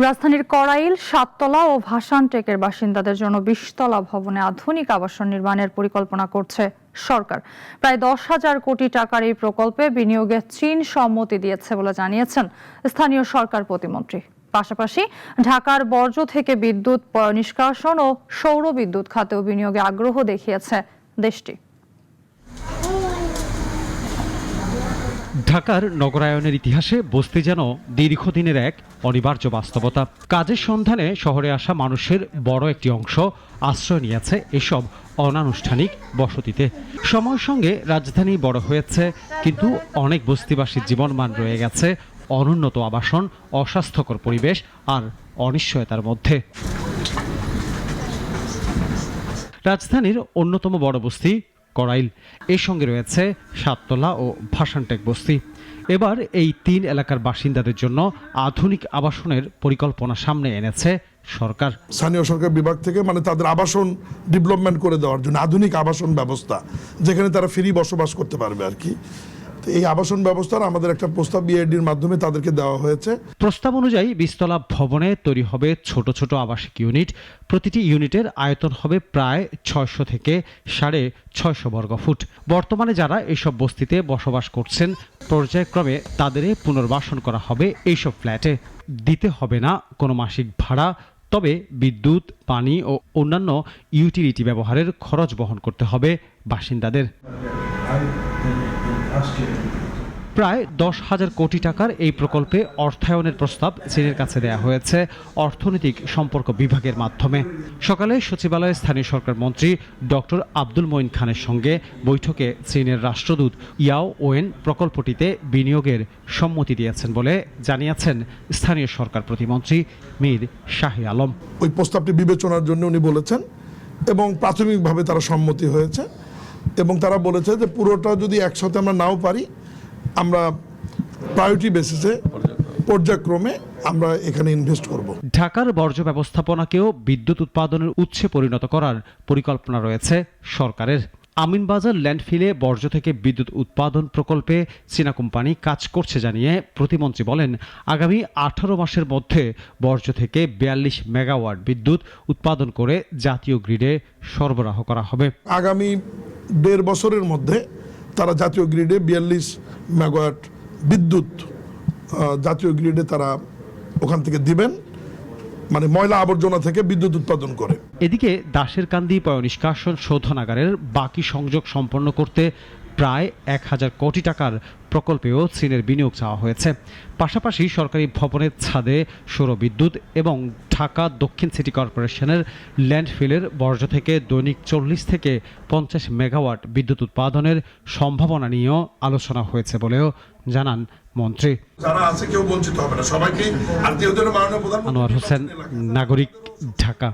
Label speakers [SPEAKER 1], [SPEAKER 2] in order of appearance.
[SPEAKER 1] রাজধানীর কড়াইল, সাততলা ও ভাসানটেকের বাসিন্দাদের জন্য ২০ তলা ভবনে আধুনিক আবাসন নির্মাণের পরিকল্পনা করছে সরকার। প্রায় ১০,০০০ কোটি টাকার এই প্রকল্পে বিনিয়োগে চীন সম্মতি দিয়েছে বলে জানিয়েছেন স্থানীয় সরকার প্রতিমন্ত্রী। পাশাপাশি ঢাকার বর্জ্য থেকে বিদ্যুৎ নিষ্কাশন ও সৌর বিদ্যুৎ খাতেও বিনিয়োগে আগ্রহ দেখিয়েছে দেশটি।
[SPEAKER 2] ঢাকার নগরায়নের ইতিহাসে বস্তি যেন দীর্ঘদিনের এক অনিবার্য বাস্তবতা। কাজের সন্ধানে শহরে আসা মানুষের বড় একটি অংশ আশ্রয় নিয়েছে এসব অনানুষ্ঠানিক বসতিতে। সময়ের সঙ্গে রাজধানী বড় হয়েছে, কিন্তু অনেক বস্তিবাসীর জীবনমান রয়ে গেছে অনুন্নত আবাসন, অস্বাস্থ্যকর পরিবেশ আর অনিশ্চয়তার মধ্যে। রাজধানীর অন্যতম বড় বস্তি কড়াইল, এর সঙ্গে রয়েছে সাততলা ও ভাসানটেক বস্তি। এবার এই ৩ এলাকার বাসিন্দাদের জন্য আধুনিক আবাসনের পরিকল্পনা সামনে এনেছে সরকার।
[SPEAKER 3] স্থানীয় সরকার বিভাগ থেকে তাদের আবাসন ডেভেলপমেন্ট করে দেওয়ার জন্য আধুনিক আবাসন ব্যবস্থা, যেখানে তারা ফ্রি বসবাস করতে পারবে আর কি। এই আবাসন ব্যবস্থার আমাদের একটা প্রস্তাব বিআইডির মাধ্যমে তাদেরকে দেওয়া হয়েছে।
[SPEAKER 2] প্রস্তাব অনুযায়ী ২০ তলা ভবনে তৈরি হবে ছোট ছোট আবাসিক ইউনিট। প্রতিটি ইউনিটের আয়তন হবে প্রায় ৬০০ থেকে ৬৫০ বর্গফুট। বর্তমানে যারা এইসব বস্তিতে বসবাস করছেন, পর্যায়ক্রমে তাদের পুনর্বাসন করা হবে এইসব ফ্ল্যাটে। দিতে হবে না কোনো মাসিক ভাড়া, তবে বিদ্যুৎ, পানি ও অন্যান্য ইউটিলিটি ব্যবহারের খরচ বহন করতে হবে বাসিন্দাদের। প্রায় ১০,০০০ কোটি টাকার এই প্রকল্পে অর্থায়নের প্রস্তাব চীনের কাছে দেয়া হয়েছে অর্থনৈতিক সম্পর্ক বিভাগের মাধ্যমে। সকালে সচিবালয়ে স্থানীয় সরকার মন্ত্রী ডক্টর আব্দুল মঈন খানের সঙ্গে বৈঠকে চীনের রাষ্ট্রদূত ইয়াও ওয়েন প্রকল্পটিতে বিনিয়োগের সম্মতি দিয়েছেন বলে জানিয়েছেন স্থানীয় সরকার প্রতিমন্ত্রী মীর শাহি আলম।
[SPEAKER 3] ওই প্রস্তাবটি বিবেচনার জন্য উনি বলেছেন এবং প্রাথমিকভাবে তারা সম্মতি হয়েছে এবং তারা বলেছে যে পুরোটা যদি একসাথে আমরা নাও পারি, আমরা প্রায়োরিটি বেসিসে পর্যায়ক্রমে আমরা এখানে ইনভেস্ট করব।
[SPEAKER 2] ঢাকার বর্জ্য ব্যবস্থাপনাকেও বিদ্যুৎ উৎপাদনের উৎসে পরিণত করার পরিকল্পনা রয়েছে সরকারের। আমিনবাজার ল্যান্ডফিলে বর্জ্য থেকে বিদ্যুৎ উৎপাদন প্রকল্পে চীনা কোম্পানি কাজ করছে জানিয়ে প্রতিমন্ত্রী বলেন, আগামী ১৮ মাসের মধ্যে বর্জ্য থেকে ৪২ মেগাওয়াট বিদ্যুৎ উৎপাদন করে জাতীয় গ্রিডে সরবরাহ করা হবে।
[SPEAKER 3] আগামী ১.৫ বছরের মধ্যে তারা জাতীয় গ্রিডে ৪২ মেগাওয়াট বিদ্যুৎ জাতীয় গ্রিডে তারা ওখান থেকে দিবেন, ময়লা আবর্জনা থেকে বিদ্যুৎ উৎপাদন করে।
[SPEAKER 2] এদিকে দাসেরকান্দি পয়ঃনিষ্কাশন শোধনাগারের বাকি সংযোগ সম্পন্ন করতে প্রায় ১,০০০ কোটি টাকার প্রকল্পেও চীনের বিনিয়োগ চাওয়া হয়েছে। পাশাপাশি সরকারি ভবনের ছাদে সৌর বিদ্যুৎ এবং ঢাকা দক্ষিণ সিটি কর্পোরেশনের ল্যান্ডফিলের বর্জ্য থেকে দৈনিক ৪০ থেকে ৫০ মেগাওয়াট বিদ্যুৎ উৎপাদনের সম্ভাবনা নিয়েও আলোচনা হয়েছে বলেও জানান মন্ত্রী।
[SPEAKER 3] যারা আছে কেউ বঞ্চিত হবে না, সবাইকে।
[SPEAKER 2] আনোয়ার হোসেন, নাগরিক, ঢাকা।